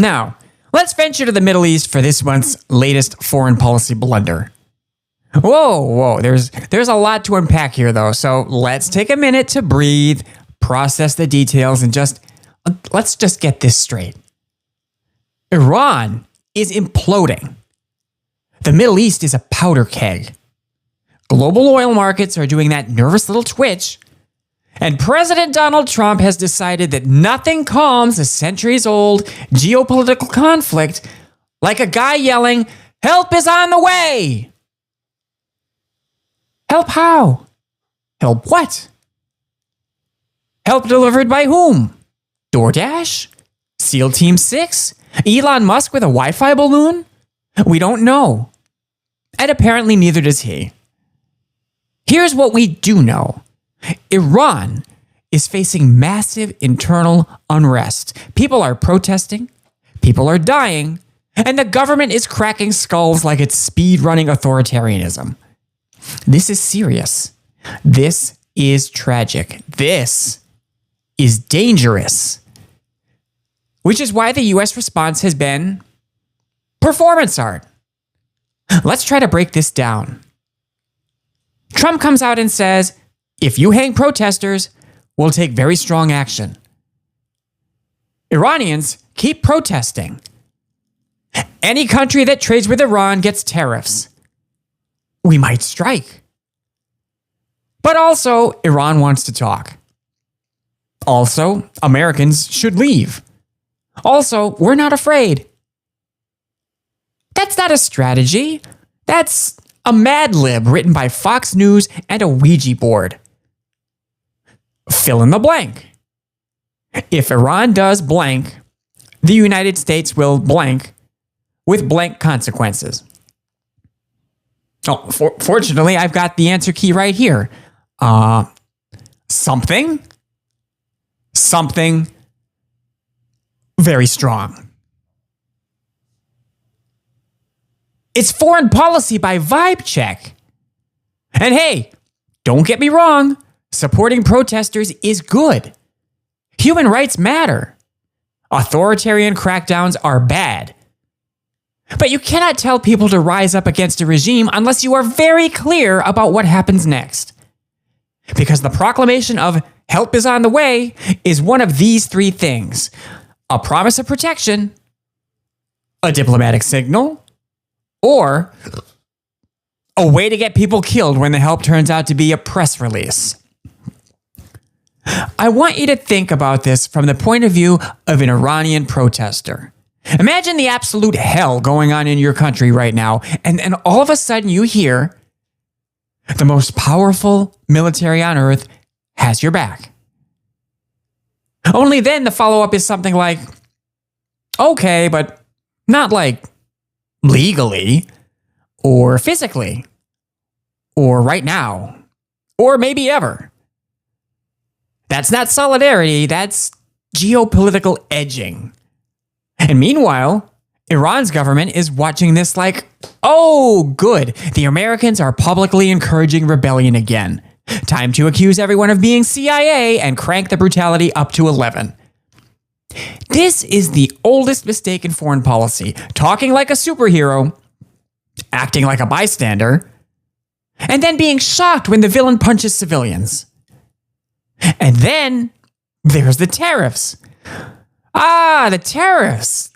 Now, let's venture to the Middle East for this month's latest foreign policy blunder. Whoa, there's a lot to unpack here though, so let's take a minute to breathe, process the details, and let's just get this straight. Iran is imploding. The Middle East is a powder keg. Global oil markets are doing that nervous little twitch, and President Donald Trump has decided that nothing calms a centuries-old geopolitical conflict like a guy yelling, "Help is on the way!" Help how? Help what? Help delivered by whom? DoorDash? SEAL Team 6? Elon Musk with a Wi-Fi balloon? We don't know. And apparently neither does he. Here's what we do know. Iran is facing massive internal unrest. People are protesting, people are dying, and the government is cracking skulls like it's speed-running authoritarianism. This is serious. This is tragic. This is dangerous. Which is why the US response has been performance art. Let's try to break this down. Trump comes out and says, if you hang protesters, we'll take very strong action. Iranians keep protesting. Any country that trades with Iran gets tariffs. We might strike. But also, Iran wants to talk. Also, Americans should leave. Also, we're not afraid. That's not a strategy. That's a Mad Lib written by Fox News and a Ouija board. Fill in the blank. If Iran does blank, the United States will blank with blank consequences. Oh, fortunately, I've got the answer key right here. Something very strong. It's foreign policy by vibe check. And hey, don't get me wrong, supporting protesters is good. Human rights matter. Authoritarian crackdowns are bad. But you cannot tell people to rise up against a regime unless you are very clear about what happens next. Because the proclamation of help is on the way is one of these three things: a promise of protection, a diplomatic signal, or a way to get people killed when the help turns out to be a press release. I want you to think about this from the point of view of an Iranian protester. Imagine the absolute hell going on in your country right now, and all of a sudden you hear the most powerful military on earth has your back. Only then the follow-up is something like, okay, but not like legally, or physically, or right now, or maybe ever. That's not solidarity, that's geopolitical edging. And meanwhile, Iran's government is watching this like, oh, good, the Americans are publicly encouraging rebellion again. Time to accuse everyone of being CIA and crank the brutality up to 11. This is the oldest mistake in foreign policy, talking like a superhero, acting like a bystander, and then being shocked when the villain punches civilians. And then there's the tariffs. The tariffs.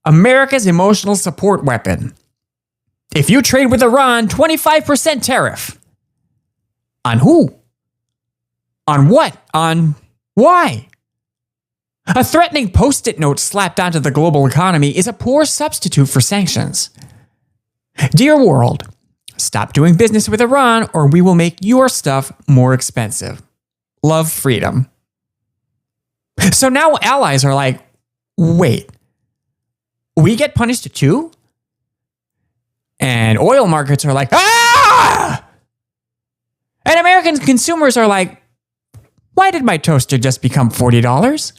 America's emotional support weapon. If you trade with Iran, 25% tariff. On who? On what? On why? A threatening post-it note slapped onto the global economy is a poor substitute for sanctions. Dear world, stop doing business with Iran or we will make your stuff more expensive. Love, freedom. So now allies are like, wait, we get punished too? And oil markets are like, ah! And American consumers are like, why did my toaster just become $40?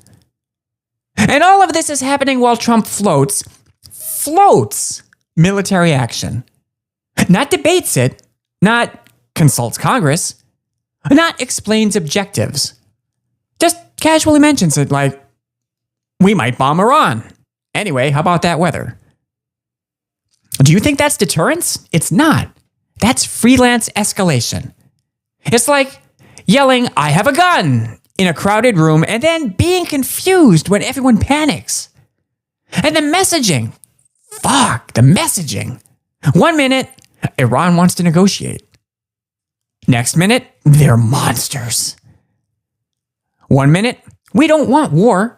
And all of this is happening while Trump floats military action. Not debates it, not consults Congress, not explains objectives. Just casually mentions it like, we might bomb Iran. Anyway, how about that weather? Do you think that's deterrence? It's not. That's freelance escalation. It's like yelling, "I have a gun," in a crowded room and then being confused when everyone panics. And the messaging. Fuck, the messaging. 1 minute, Iran wants to negotiate. Next minute, they're monsters. 1 minute, we don't want war.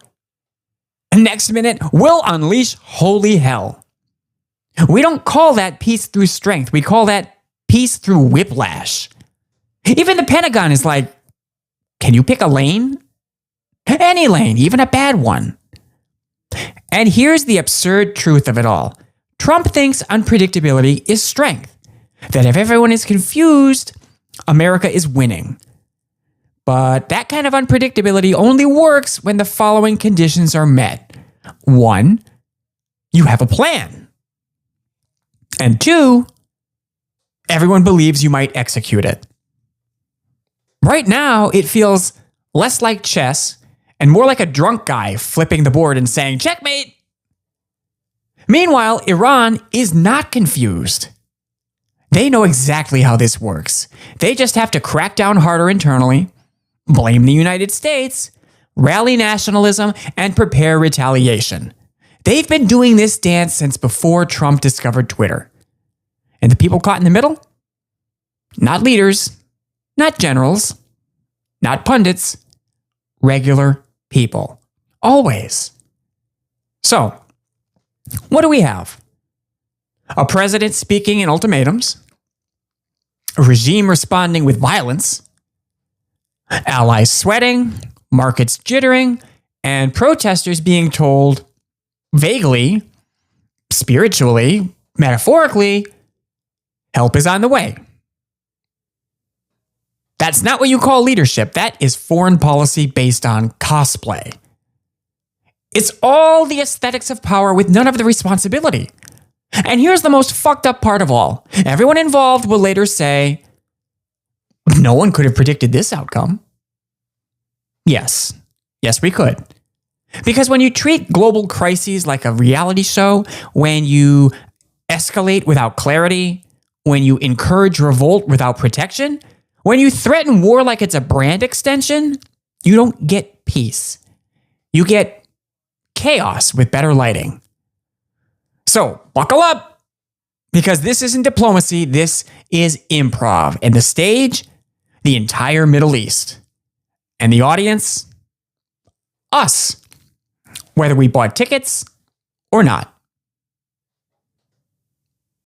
Next minute, we'll unleash holy hell. We don't call that peace through strength. We call that peace through whiplash. Even the Pentagon is like, can you pick a lane? Any lane, even a bad one. And here's the absurd truth of it all. Trump thinks unpredictability is strength. That if everyone is confused, America is winning. But that kind of unpredictability only works when the following conditions are met. 1, you have a plan. And 2, everyone believes you might execute it. Right now, it feels less like chess and more like a drunk guy flipping the board and saying, "Checkmate." Meanwhile, Iran is not confused. They know exactly how this works. They just have to crack down harder internally, blame the United States, rally nationalism, and prepare retaliation. They've been doing this dance since before Trump discovered Twitter. And the people caught in the middle? Not leaders, not generals, not pundits, regular people. Always. So, what do we have? A president speaking in ultimatums, a regime responding with violence, allies sweating, markets jittering, and protesters being told vaguely, spiritually, metaphorically, help is on the way. That's not what you call leadership. That is foreign policy based on cosplay. It's all the aesthetics of power with none of the responsibility. And here's the most fucked up part of all. Everyone involved will later say, no one could have predicted this outcome. Yes, we could. Because when you treat global crises like a reality show, when you escalate without clarity, when you encourage revolt without protection, when you threaten war like it's a brand extension, you don't get peace. You get chaos with better lighting. So, buckle up, because this isn't diplomacy, this is improv. And the stage, the entire Middle East. And the audience, us, whether we bought tickets or not.